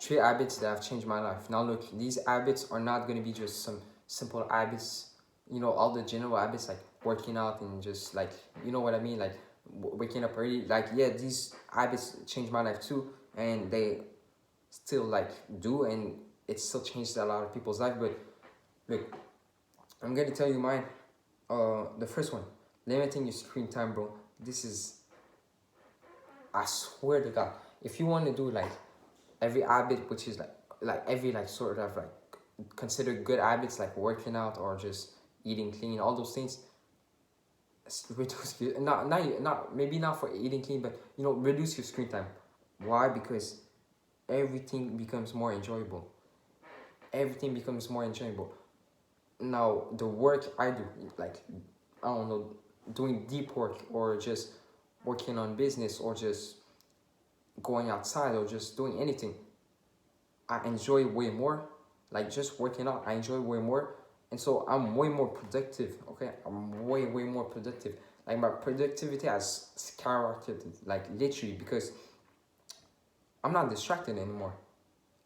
three habits that have changed my life. Now look, these habits are not gonna be just some simple habits. All the general habits like working out and just like what I mean, like waking up early. Like yeah, these habits changed my life too, and they still like do, and it still changed a lot of people's life. But look, I'm gonna tell you mine. The first one, limiting your screen time, bro. This is, I swear to God, if you want to do like every habit, which is like every like sort of like considered good habits, like working out or just eating clean, all those things, reduce your, not maybe not for eating clean, but reduce your screen time. Why? Because everything becomes more enjoyable. Everything becomes more enjoyable. Now the work I do, like I don't know, doing deep work or just working on business or just going outside or just doing anything, I enjoy way more. Like just working out, I enjoy way more, and so I'm way more productive. Okay, I'm way more productive. Like my productivity has skyrocketed, like literally, because I'm not distracted anymore.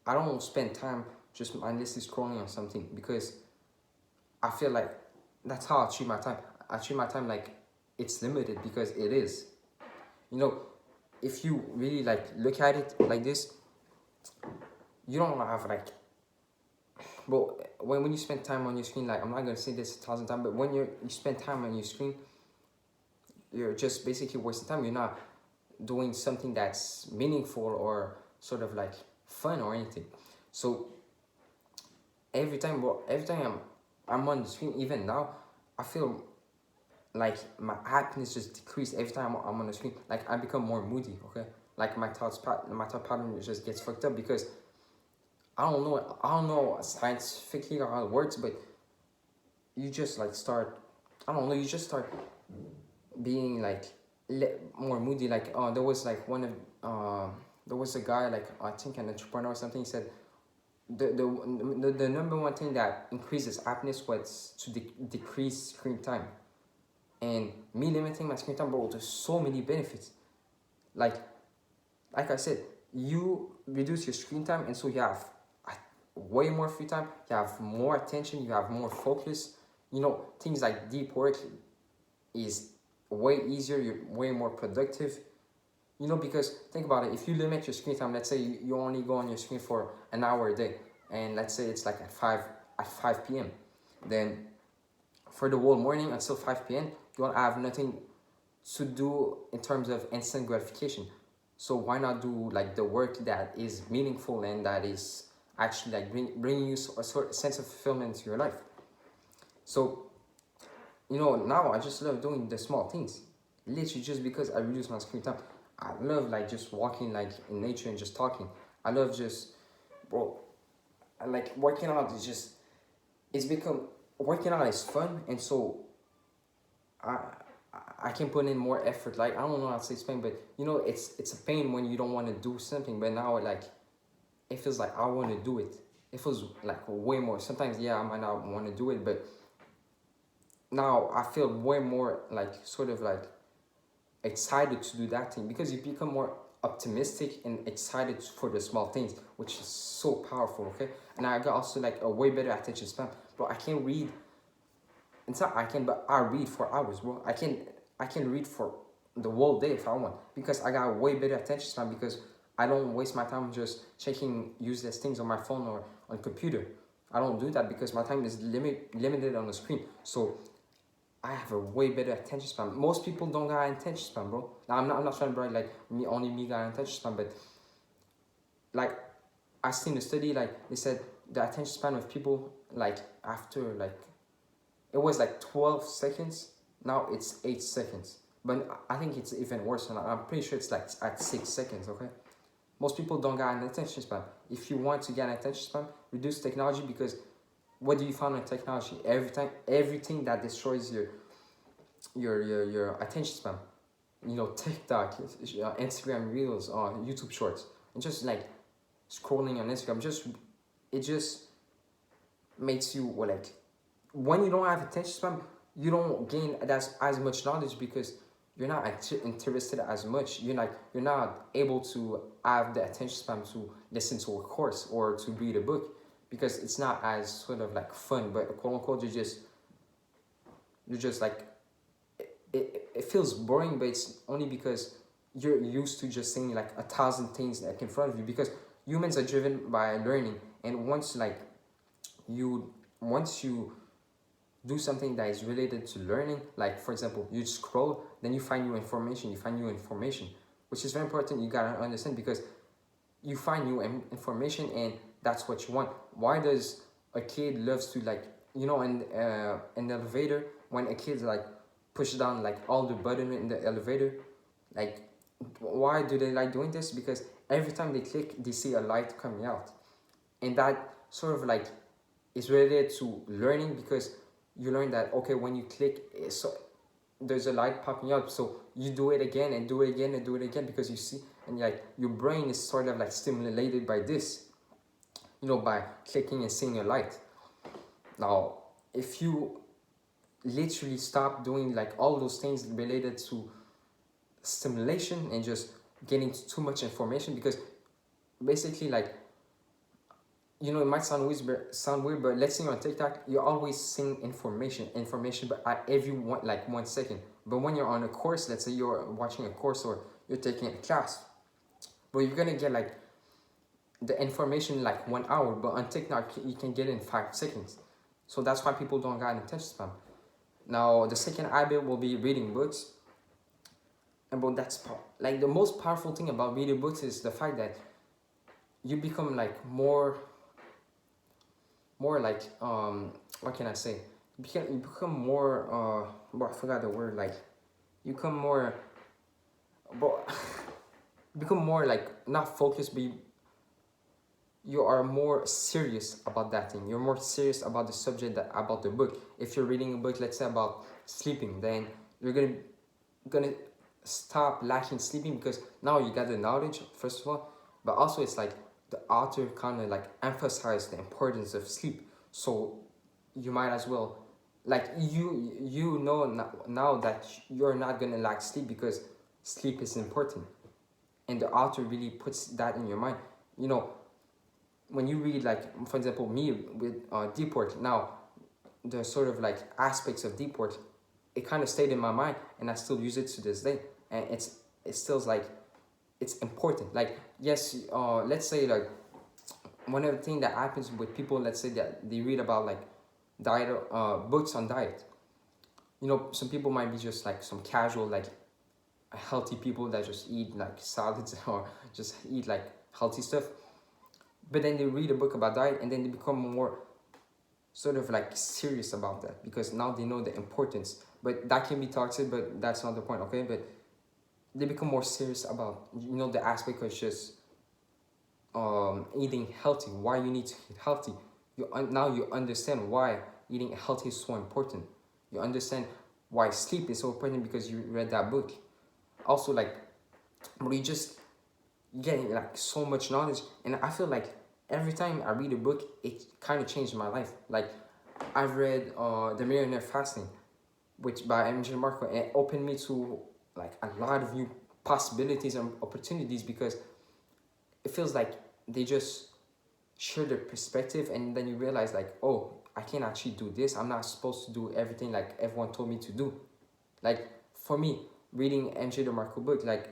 I don't spend time just mindlessly scrolling on something because I feel like that's how I treat my time. I treat my time like it's limited because it is. You know, if you really like look at it like this, you don't have like, but when you spend time on your screen, like I'm not gonna say this 1,000 times, but when you spend time on your screen, you're just basically wasting time. You're not doing something that's meaningful or sort of like fun or anything. So every time I'm on the screen, even now, I feel like my happiness just decreased every time I'm on the screen. Like I become more moody. Okay, like my thought pattern just gets fucked up because I don't know scientifically how it works, but you just like start, I don't know, you just start being like more moody. Like there was like there was a guy, like I think an entrepreneur or something. He said the number one thing that increases happiness was to decrease screen time. And me limiting my screen time, bro, there's so many benefits. Like like I said, you reduce your screen time, and so you have way more free time. You have more attention. You have more focus. Things like deep work is way easier. You're way more productive. Because think about it. If you limit your screen time, let's say you only go on your screen for an hour a day, and let's say it's like at 5 p.m. Then for the whole morning until 5 p.m., you won't have nothing to do in terms of instant gratification. So why not do like the work that is meaningful and that is actually like bringing you a sort of sense of fulfillment to your life. So now I just love doing the small things, literally just because I reduce my screen time. I love like just walking like in nature and just talking. I love just, bro, I like working out is just, it's become, working out is fun, and so I I can put in more effort. Like I don't know how to explain, but it's a pain when you don't want to do something, but now like it feels like I want to do it. It feels like way more. Sometimes yeah, I might not want to do it, but now I feel way more like sort of like excited to do that thing because you become more optimistic and excited for the small things, which is so powerful. Okay, and I got also like a way better attention span. Bro, I can read. It's not I can, but I read for hours, bro. I can read for the whole day if I want because I got way better attention span because I don't waste my time just checking useless things on my phone or on computer. I don't do that because my time is limited on the screen. So I have a way better attention span. Most people don't got attention span, bro. Now I'm not trying to brag like me got attention span, but like I seen a study like they said the attention span of people like after like it was like 12 seconds. Now it's 8 seconds. But I think it's even worse. And I'm pretty sure it's like at 6 seconds, okay? Most people don't get an attention span. If you want to get an attention span, reduce technology because what do you find in technology? Everything that destroys your attention span. TikTok, Instagram Reels, YouTube Shorts. And just like scrolling on Instagram, it just makes you like when you don't have attention span, you don't gain as much knowledge because you're not interested as much. You're not able to have the attention span to listen to a course or to read a book because it's not as sort of like fun. But quote unquote, you're just like it feels boring, but it's only because you're used to just seeing like 1,000 things like in front of you because humans are driven by learning, and you once you do something that is related to learning, like for example you scroll, then you find new information, which is very important. You gotta understand because you find new information and that's what you want. Why does a kid loves to like, in the elevator, when a kid like push down like all the button in the elevator, like why do they like doing this? Because every time they click they see a light coming out, and that sort of like is related to learning because you learn that okay, when you click, so there's a light popping up, so you do it again and do it again and do it again because you see, and like your brain is sort of like stimulated by this, by clicking and seeing a light. Now if you literally stop doing like all those things related to stimulation and just getting too much information, because basically like, it might sound weird, but let's say on TikTok, you're always seeing information, but at every 1 second. But when you're on a course, let's say you're watching a course or you're taking a class, but you're gonna get like the information like 1 hour, but on TikTok you can get it in 5 seconds. So that's why people don't got an attention span. Now the second habit will be reading books, but like the most powerful thing about reading books is the fact that you become like more like what can I say? You become more I forgot the word, like you become more but become more like not focused, but you are more serious about that thing. You're more serious about the subject about the book. If you're reading a book, let's say about sleeping, then you're gonna stop lacking sleeping because now you got the knowledge first of all, but also it's like the author kind of like emphasized the importance of sleep, so you might as well like now that you're not gonna lack sleep because sleep is important, and the author really puts that in your mind. When you read, like for example me with deep work, now the sort of like aspects of deep work, it kind of stayed in my mind and I still use it to this day, and it still like it's important. Like yes, let's say like one of the things that happens with people, let's say that they read about like diet, books on diet. Some people might be just like some casual like healthy people that just eat like salads or just eat like healthy stuff, but then they read a book about diet and then they become more sort of like serious about that because now they know the importance. But that can be toxic, but that's not the point, okay? But they become more serious about the aspect of just eating healthy, why you need to eat healthy. Now you understand why eating healthy is so important. You understand why sleep is so important because you read that book. Also, like, we just getting like so much knowledge, and I feel like every time I read a book, it kind of changed my life. Like, I've read The Millionaire Fasting, which by MJ Marco, and it opened me to like a lot of new possibilities and opportunities because it feels like they just share their perspective, and then you realize like, oh, I can actually do this. I'm not supposed to do everything like everyone told me to do. Like for me, reading MJ DeMarco book, like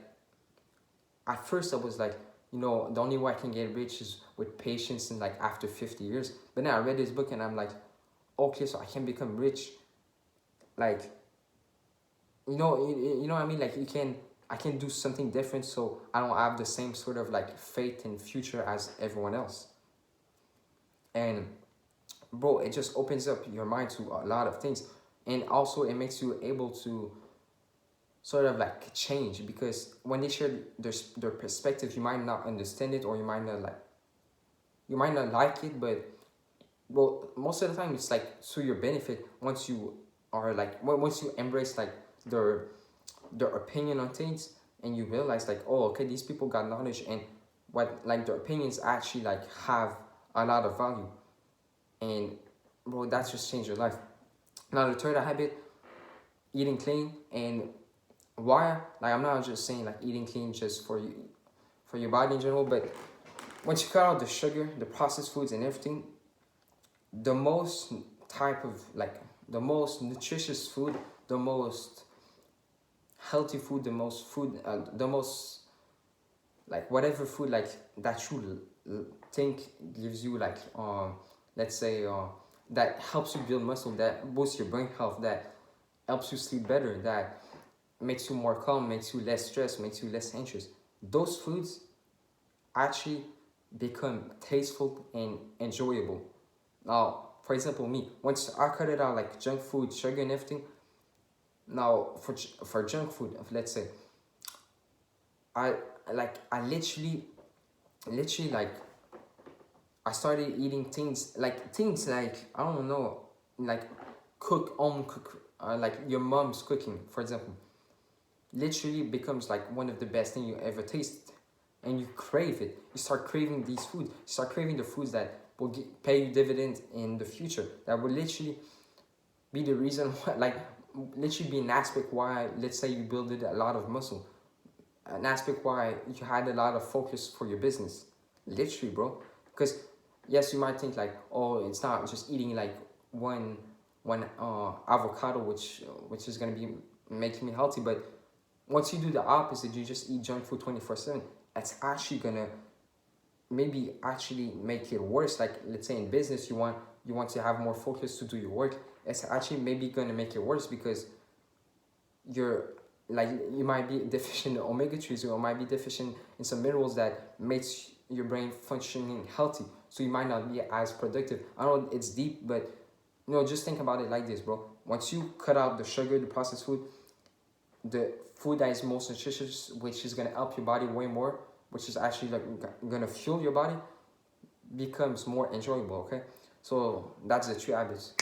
at first I was like, the only way I can get rich is with patience and like after 50 years. But then I read this book and I'm like, okay, so I can become rich. Like, you know what I mean? Like I can do something different so I don't have the same sort of like faith in future as everyone else. And bro, it just opens up your mind to a lot of things. And also it makes you able to sort of like change, because when they share their perspective, you might not understand it, or you might not like it, but well, most of the time it's like to your benefit once you are like once you embrace like their opinion on things, and you realize like, oh, okay, these people got knowledge, and what like their opinions actually like have a lot of value, and bro, that's just changed your life. Now the third habit, eating clean, and Why? Like, I'm not just saying like eating clean just for you, for your body in general, but once you cut out the sugar, the processed foods and everything, the most type of like the most nutritious food, the most healthy food, the most like whatever food like that you think gives you like let's say that helps you build muscle, that boosts your brain health, that helps you sleep better, that makes you more calm, makes you less stressed, makes you less anxious. Those foods actually become tasteful and enjoyable. Now, for example, me, once I cut it out like junk food, sugar and everything, now for junk food, let's say, I I literally like I started eating things like I don't know, like cook like your mom's cooking, for example. Literally becomes like one of the best thing you ever tasted, and you crave it. You start craving these foods. You start craving the foods that will pay you dividends in the future. That will literally be the reason why, like, literally be an aspect why, let's say, you build a lot of muscle, an aspect why you had a lot of focus for your business. Literally, bro. Because yes, you might think like, oh, it's not just eating like one avocado, which is gonna be making me healthy. But once you do the opposite, you just eat junk food 24/7. It's actually gonna maybe actually make it worse. Like, let's say in business, you want to have more focus to do your work. It's actually maybe gonna make it worse because you're like you might be deficient in omega 3s, or might be deficient in some minerals that makes your brain functioning healthy, so you might not be as productive. I know it's deep, but just think about it like this, bro. Once you cut out the sugar, the processed food, the food that is most nutritious, which is going to help your body way more, which is actually like going to fuel your body, becomes more enjoyable. Okay, so that's the 3 habits.